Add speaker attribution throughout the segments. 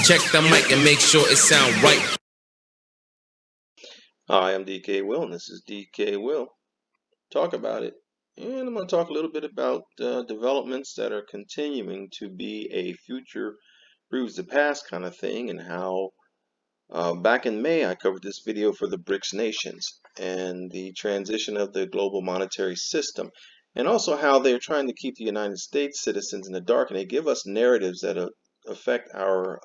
Speaker 1: Check the mic and make sure it sound right.
Speaker 2: Hi, I'm DK Will, and this is DK Will. Talk about it. And I'm going to talk a little bit about developments that are continuing to be a future proves the past kind of thing, and how back in May I covered this video for the Brics nations and the transition of the global monetary system, and also how they're trying to keep the United States citizens in the dark, and they give us narratives that affect our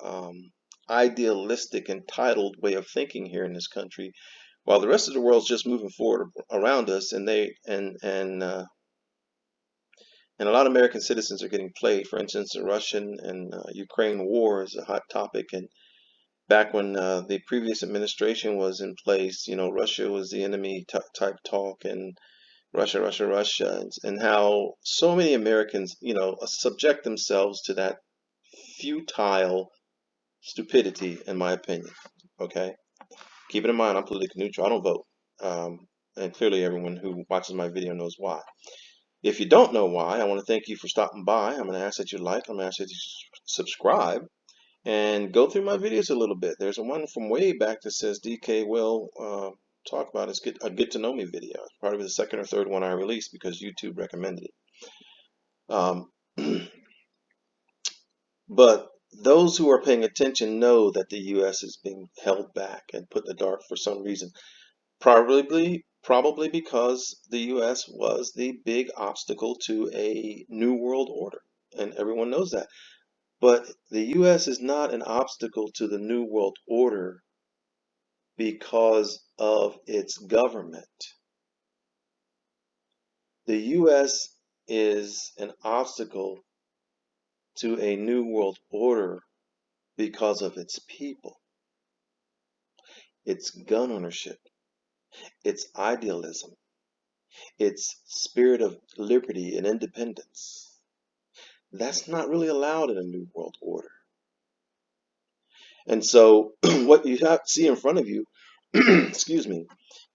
Speaker 2: idealistic, entitled way of thinking here in this country, while the rest of the world's just moving forward around us, and a lot of American citizens are getting played. For instance, the Russian and Ukraine war is a hot topic, and back when the previous administration was in place, Russia was the enemy type talk, and Russia, Russia, Russia, and how so many Americans, subject themselves to that futile stupidity, in my opinion. Okay, keep it in mind, I'm politically neutral. I don't vote, and clearly everyone who watches my video knows why. If you don't know why, I want to thank you for stopping by. I'm going to ask that you like. I'm going to ask that you subscribe and go through my videos a little bit. There's one from way back that says DK Will talk about it. It's a get to know me video. It's probably the second or third one I released because YouTube recommended it. But those who are paying attention know that the U.S. is being held back and put in the dark for some reason. Probably because the U.S. was the big obstacle to a new world order, and everyone knows that. But the U.S. is not an obstacle to the new world order because of its government. The U.S. is an obstacle to a new world order because of its people, its gun ownership, its idealism, its spirit of liberty and independence. That's not really allowed in a new world order. And so what you see in front of you, excuse me,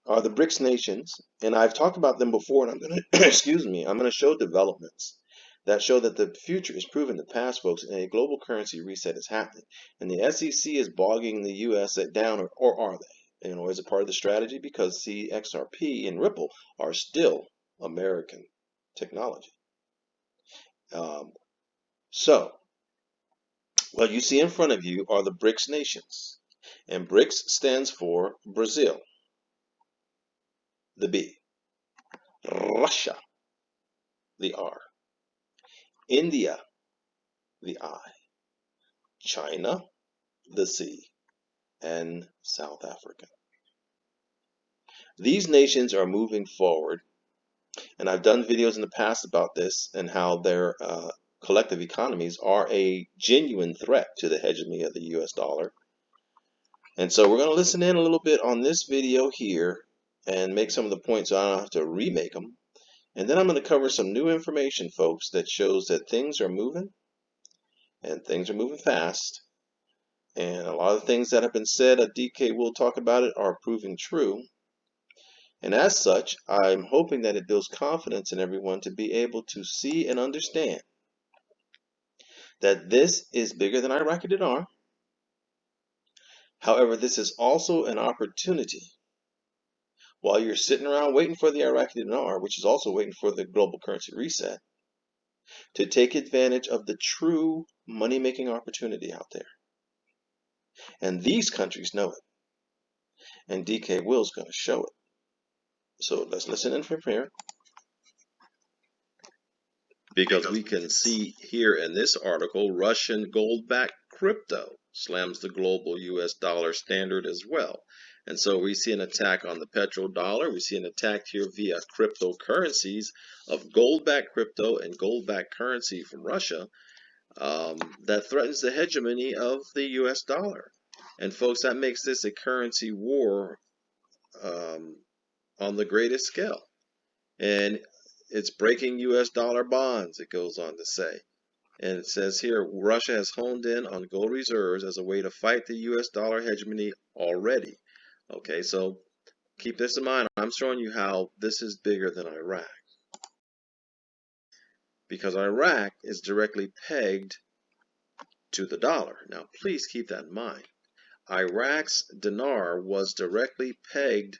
Speaker 2: are the Brics nations, and I've talked about them before, and I'm going to, excuse me, I'm going to show developments that show that the future is proven the past, folks, and a global currency reset is happening. And the SEC is bogging the U.S. down, or are they? As a part of the strategy, because CXRP and Ripple are still American technology. So, what you see in front of you are the Brics nations, and Brics stands for Brazil, the B, Russia, the R, India, the I, China, the C, and South Africa. These nations are moving forward, and I've done videos in the past about this and how their collective economies are a genuine threat to the hegemony of the US dollar. And so we're going to listen in a little bit on this video here and make some of the points so I don't have to remake them. And then I'm going to cover some new information, folks, that shows that things are moving, and things are moving fast. And a lot of things that have been said at DK Will Talk About It are proving true. And as such, I'm hoping that it builds confidence in everyone to be able to see and understand that this is bigger than Iraqi dinar. However, this is also an opportunity. While you're sitting around waiting for the Iraqi dinar, which is also waiting for the global currency reset, to take advantage of the true money-making opportunity out there. And these countries know it. And DK Will's going to show it. So let's listen and prepare. Because we can see here in this article, Russian gold-backed crypto slams the global US dollar standard as well. And so we see an attack on the petrodollar. We see an attack here via cryptocurrencies of gold-backed crypto and gold-backed currency from Russia that threatens the hegemony of the US dollar. And folks, that makes this a currency war on the greatest scale. And it's breaking US dollar bonds, it goes on to say. And it says here, Russia has honed in on gold reserves as a way to fight the US dollar hegemony already. Okay, so keep this in mind. I'm showing you how this is bigger than Iraq. Because Iraq is directly pegged to the dollar. Now, please keep that in mind. Iraq's dinar was directly pegged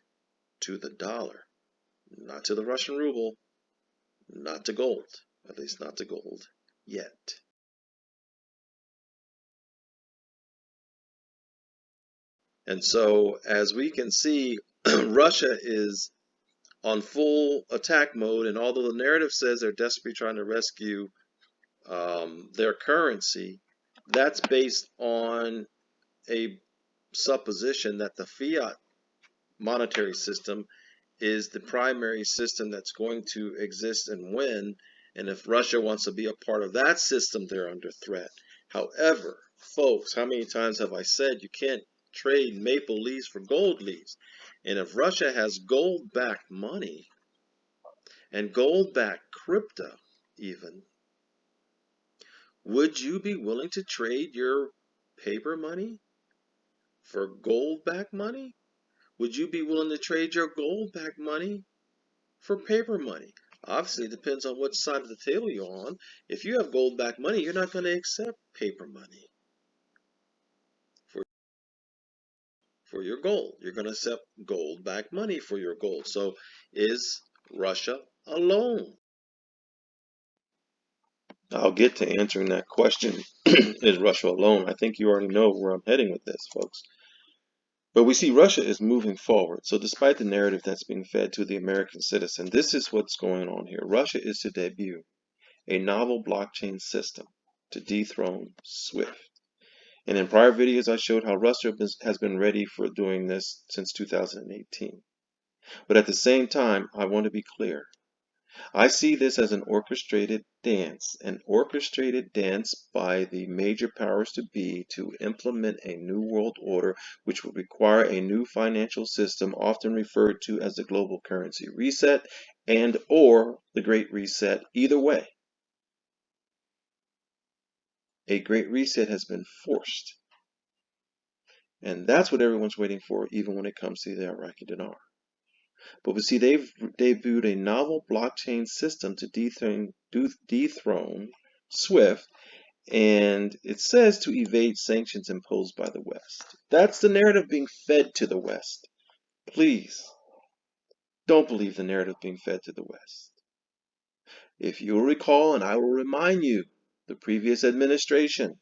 Speaker 2: to the dollar, not to the Russian ruble, not to gold, at least not to gold yet. And so, as we can see, Russia is on full attack mode, and although the narrative says they're desperately trying to rescue their currency, that's based on a supposition that the fiat monetary system is the primary system that's going to exist and win. And if Russia wants to be a part of that system, they're under threat. However, folks, how many times have I said you can't trade maple leaves for gold leaves? And if Russia has gold-backed money and gold-backed crypto even, would you be willing to trade your paper money for gold-backed money? Would you be willing to trade your gold-backed money for paper money? Obviously, it depends on what side of the table you're on. If you have gold-backed money, you're not going to accept paper money for your gold. You're going to accept gold-backed money for your gold. So is Russia alone? I'll get to answering that question. Is Russia alone? I think you already know where I'm heading with this, folks. But we see Russia is moving forward. So despite the narrative that's being fed to the American citizen, this is what's going on here. Russia is to debut a novel blockchain system to dethrone SWIFT. And in prior videos, I showed how Russia has been ready for doing this since 2018. But at the same time, I want to be clear. I see this as an orchestrated dance by the major powers to be to implement a new world order, which would require a new financial system, often referred to as the global currency reset and or the Great Reset. Either way, a Great Reset has been forced. And that's what everyone's waiting for, even when it comes to the Iraqi dinar. But we see they've debuted a novel blockchain system to dethrone SWIFT, and it says to evade sanctions imposed by the West. That's the narrative being fed to the West. Please, don't believe the narrative being fed to the West. If you'll recall, and I will remind you, the previous administration,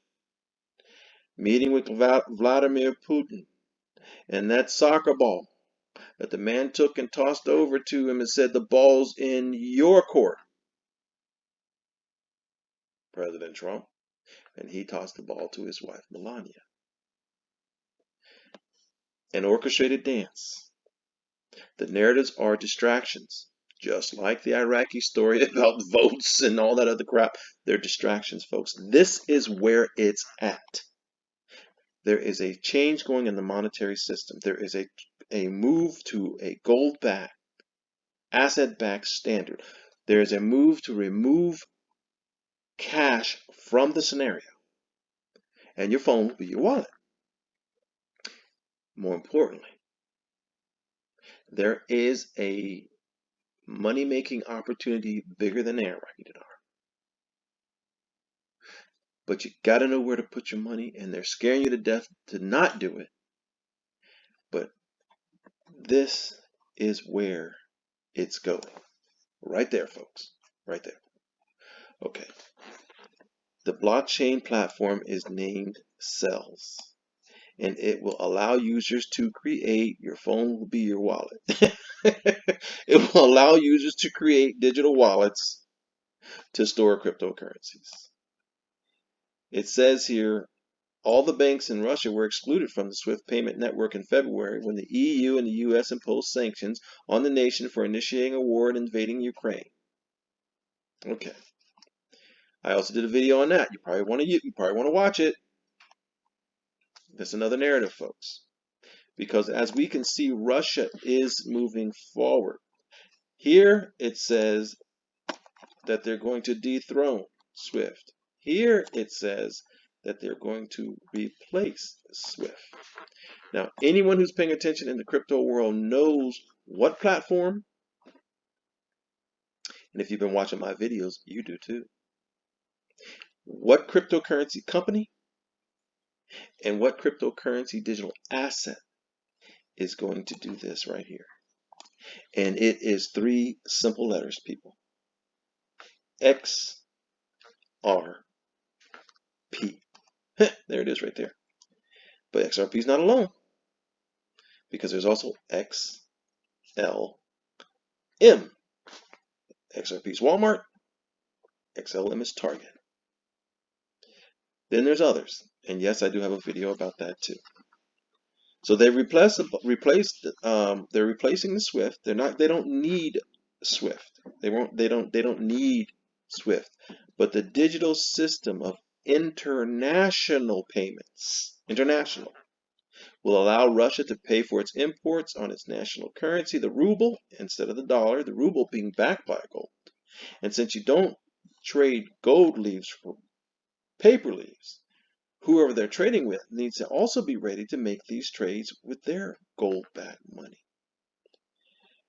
Speaker 2: meeting with Vladimir Putin, and that soccer ball that the man took and tossed over to him and said, the ball's in your court, President Trump, and he tossed the ball to his wife, Melania. An orchestrated dance. The narratives are distractions, just like the Iraqi story about votes and all that other crap. They're distractions, folks. This is where it's at. There is a change going in the monetary system. There is a move to a gold-backed, asset-backed standard. There is a move to remove cash from the scenario. And your phone will be your wallet. More importantly, there is a money-making opportunity bigger than the Iraqi dinar. But you got to know where to put your money, and they're scaring you to death to not do it. But this is where it's going. Right there, folks. Right there. Okay. The blockchain platform is named Cells, and it will allow users to create, your phone will be your wallet. It will allow users to create digital wallets to store cryptocurrencies. It says here, all the banks in Russia were excluded from the SWIFT payment network in February when the EU and the US imposed sanctions on the nation for initiating a war and invading Ukraine. Okay. I also did a video on that. You probably want to watch it. That's another narrative, folks. Because as we can see, Russia is moving forward. Here it says that they're going to dethrone SWIFT. Here it says that they're going to replace SWIFT. Now, anyone who's paying attention in the crypto world knows what platform, and if you've been watching my videos, you do too. What cryptocurrency company And what cryptocurrency digital asset is going to do this right here? And it is 3 simple letters, people. XRP. There it is right there. But XRP is not alone, because there's also XLM. XRP is Walmart. XLM is Target. Then there's others. And yes, I do have a video about that too. So they're replacing the Swift. They don't need Swift. They don't need Swift. But the digital system of international payments, will allow Russia to pay for its imports on its national currency, the ruble, instead of the dollar, the ruble being backed by gold. And since you don't trade gold leaves for paper leaves, whoever they're trading with needs to also be ready to make these trades with their gold-backed money.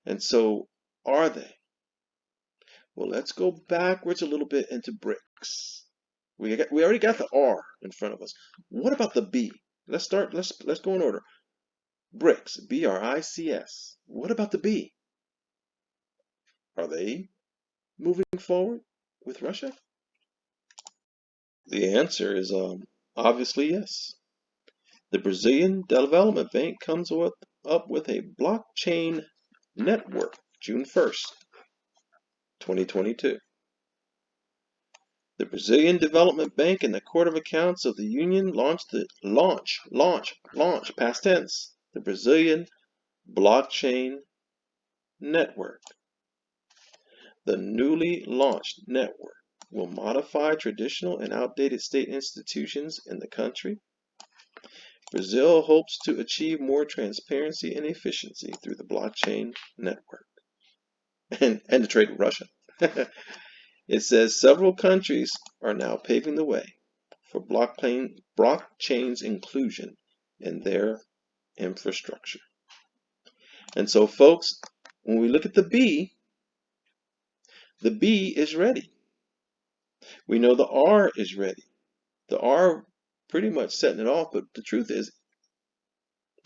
Speaker 2: And so, are they? Well, let's go backwards a little bit into Brics. We already got the R in front of us. What about the B? Let's go in order. Brics, B-R-I-C-S. What about the B? Are they moving forward with Russia? The answer is obviously yes. The Brazilian Development Bank comes up with a blockchain network June 1st, 2022. The Brazilian Development Bank and the Court of Accounts of the Union launched past tense, the Brazilian Blockchain Network. The newly launched network will modify traditional and outdated state institutions in the country. Brazil hopes to achieve more transparency and efficiency through the blockchain network and to trade with Russia. It says several countries are now paving the way for blockchain's inclusion in their infrastructure. And so, folks, when we look at the B is ready. We know the R is ready. The R pretty much setting it off, but the truth is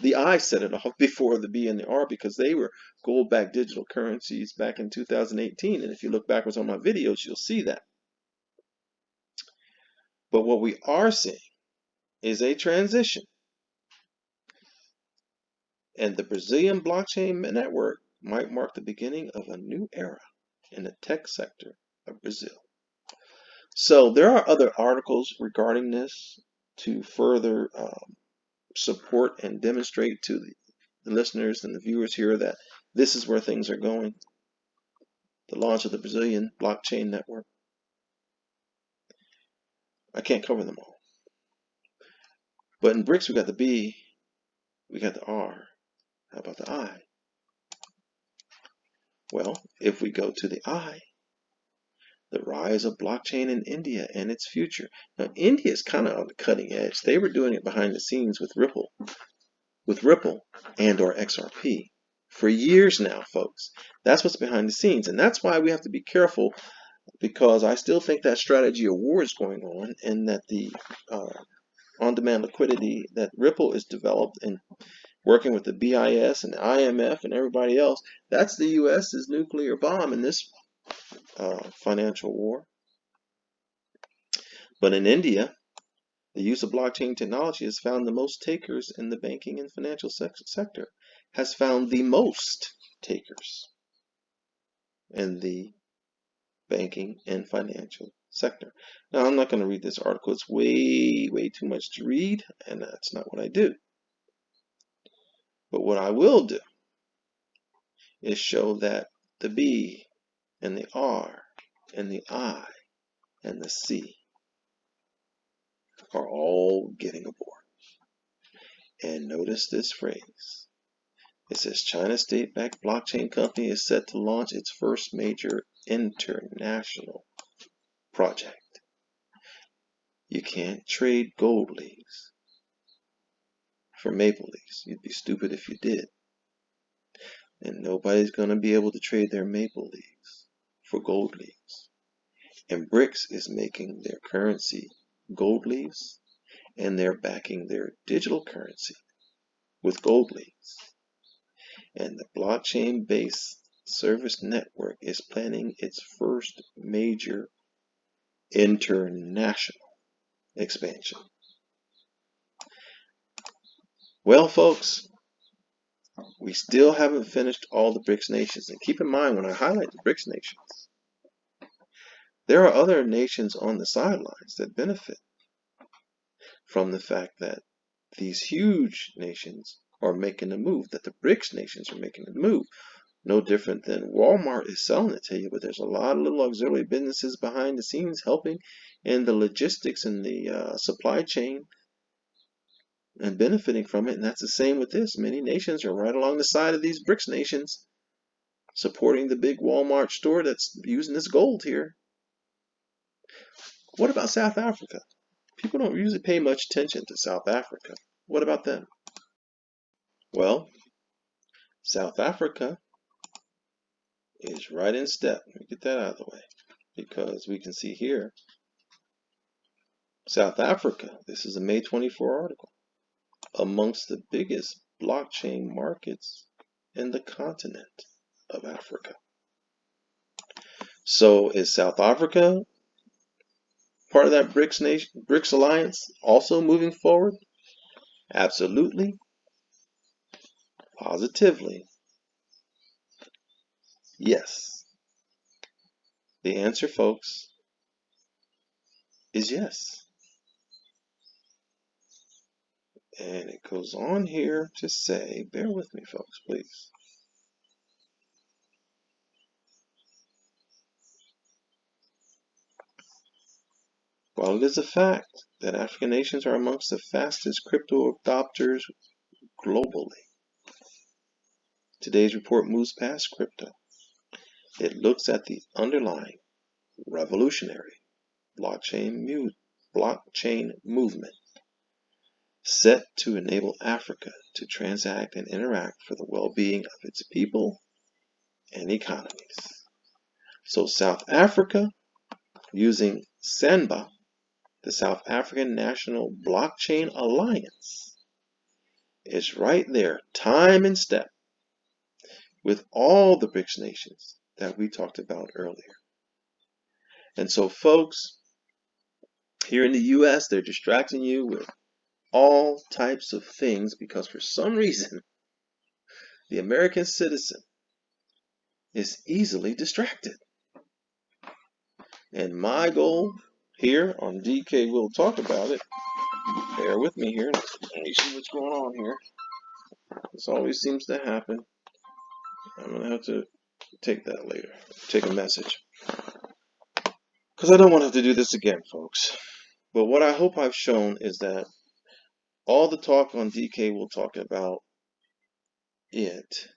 Speaker 2: the I set it off before the B and the R, because they were gold-backed digital currencies back in 2018. And if you look backwards on my videos, you'll see that. But what we are seeing is a transition. And the Brazilian blockchain network might mark the beginning of a new era in the tech sector of Brazil. So there are other articles regarding this to further support and demonstrate to the listeners and the viewers here that this is where things are going. The launch of the Brazilian blockchain network. I can't cover them all. But in Brics, we got the B, we got the R. How about the I? Well, if we go to the I, the rise of blockchain in India and its future. Now, India is kind of on the cutting edge. They were doing it behind the scenes with Ripple and or XRP for years now, folks. That's what's behind the scenes, and that's why we have to be careful, because I still think that strategy of war is going on, and that the on-demand liquidity that Ripple is developed and working with the BIS and the IMF and everybody else, that's the U.S.'s nuclear bomb in this financial war. But in India, the use of blockchain technology has found the most takers in the banking and financial sector, has found the most takers in the banking and financial sector. Now, I'm not going to read this article. It's way too much to read, and that's not what I do. But what I will do is show that the B and the R and the I and the C are all getting aboard. And notice this phrase. It says China's state-backed blockchain company is set to launch its first major international project. You can't trade gold leaves for maple leaves. You'd be stupid if you did. And nobody's going to be able to trade their maple leaves for gold leaves. And Brics is making their currency gold leaves, and they're backing their digital currency with gold leads. And the blockchain-based service network is planning its first major international expansion. Well, folks, we still haven't finished all the BRICS nations. And keep in mind, when I highlight the BRICS nations, there are other nations on the sidelines that benefit from the fact that these huge nations are making the move, that the BRICS nations are making the move. No different than Walmart is selling it to you, but there's a lot of little auxiliary businesses behind the scenes helping in the logistics and the supply chain and benefiting from it. And that's the same with this. Many nations are right along the side of these BRICS nations, supporting the big Walmart store that's using this gold here. What about South Africa? People don't usually pay much attention to South Africa. What about them? Well, South Africa is right in step. Let me get that out of the way, because we can see here, South Africa, this is a May 24 article, amongst the biggest blockchain markets in the continent of Africa. So is South Africa part of that BRICS alliance also moving forward? Absolutely. Positively. Yes. The answer, folks, is yes. And it goes on here to say, bear with me, folks, please. While it is a fact that African nations are amongst the fastest crypto adopters globally, today's report moves past crypto. It looks at the underlying revolutionary blockchain movement set to enable Africa to transact and interact for the well-being of its people and economies. So South Africa, using SANBA, the South African National Blockchain Alliance, is right there, time and step, with all the BRICS nations that we talked about earlier. And so, folks, here in the U.S., they're distracting you with all types of things because for some reason, the American citizen is easily distracted. And my goal here on DK, we'll talk about it. Bear with me here. Let me see what's going on here. This always seems to happen. I'm going to have to take that later. Take a message. Because I don't want to have to do this again, folks. But what I hope I've shown is that all the talk on DK will talk about it.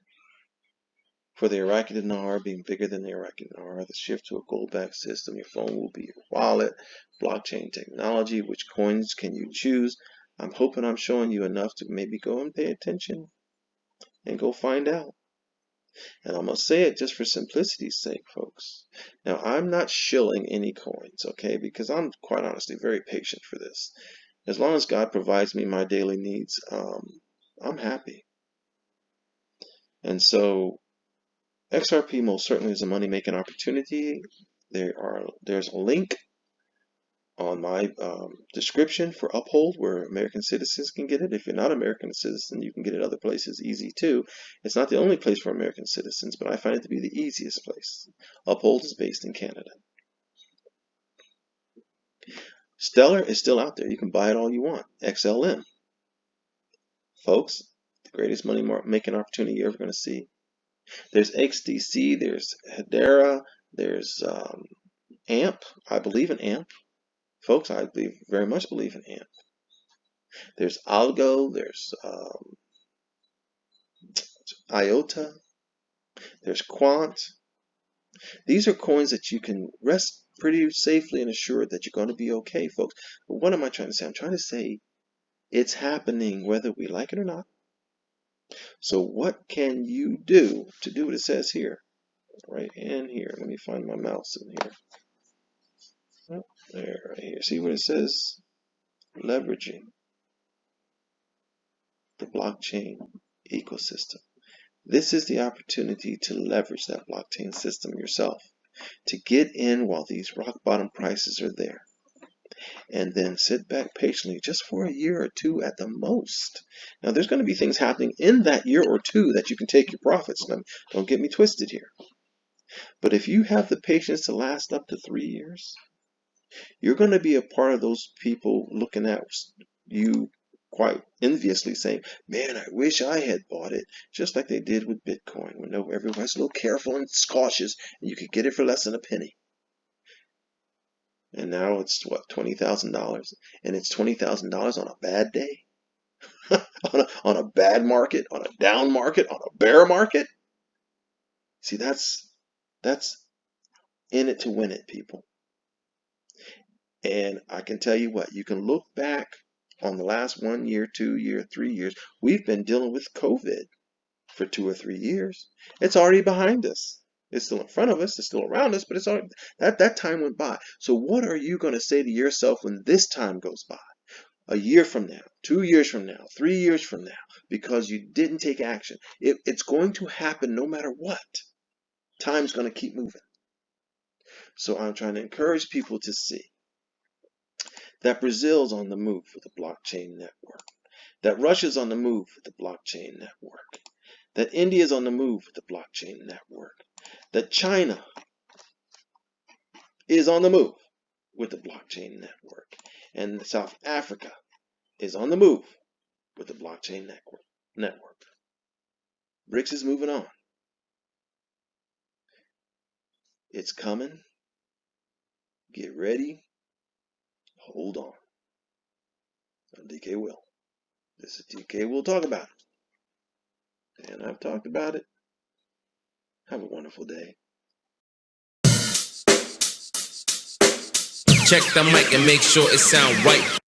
Speaker 2: For the Iraqi dinar being bigger than the Iraqi dinar, the shift to a gold-backed system, your phone will be your wallet, blockchain technology, which coins can you choose? I'm hoping I'm showing you enough to maybe go and pay attention and go find out. And I'm going to say it just for simplicity's sake, folks. Now, I'm not shilling any coins, okay, because I'm quite honestly very patient for this. As long as God provides me my daily needs, I'm happy. And so XRP most certainly is a money-making opportunity. There's a link on my description for Uphold where American citizens can get it. If you're not an American citizen, you can get it other places easy too. It's not the only place for American citizens, but I find it to be the easiest place. Uphold is based in Canada. Stellar is still out there. You can buy it all you want. XLM. Folks, the greatest money-making opportunity you're ever going to see. There's XDC, there's Hedera, there's AMP. I believe in AMP. Folks, I very much believe in AMP. There's Algo, there's IOTA, there's Quant. These are coins that you can rest pretty safely and assured that you're going to be okay, folks. But what am I trying to say? I'm trying to say it's happening whether we like it or not. So what can you do to do what it says here? Right in here. Let me find my mouse in here. Oh, there, right here. See what it says? leveraging the blockchain ecosystem. This is the opportunity to leverage that blockchain system yourself, to get in while these rock bottom prices are there, and then sit back patiently just for a year or two at the most. Now, there's going to be things happening in that year or two that you can take your profits. Now, don't get me twisted here. But if you have the patience to last up to 3 years, you're going to be a part of those people looking at you quite enviously saying, man, I wish I had bought it, just like they did with Bitcoin, when everybody's a little careful and cautious, and you could get it for less than a penny. And now it's what, $20,000, and it's $20,000 on a bad day, on a bad market, on a down market, on a bear market. See, that's in it to win it, people. And I can tell you what, you can look back on the last 1 year, 2 year, 3 years. We've been dealing with COVID for 2 or 3 years. It's already behind us. It's still in front of us. It's still around us, but it's already, that time went by. So what are you going to say to yourself when this time goes by? A year from now, 2 years from now, 3 years from now, because you didn't take action. It's going to happen no matter what. Time's going to keep moving. So I'm trying to encourage people to see that Brazil's on the move with the blockchain network, that Russia's on the move with the blockchain network, that India's on the move with the blockchain network, that China is on the move with the blockchain network, and South Africa is on the move with the blockchain network. Brics is moving on. It's coming. Get ready. Hold on. DK will. This is DK will talk about it. And I've talked about it. Have a wonderful day.
Speaker 1: Check the mic and make sure it sound right.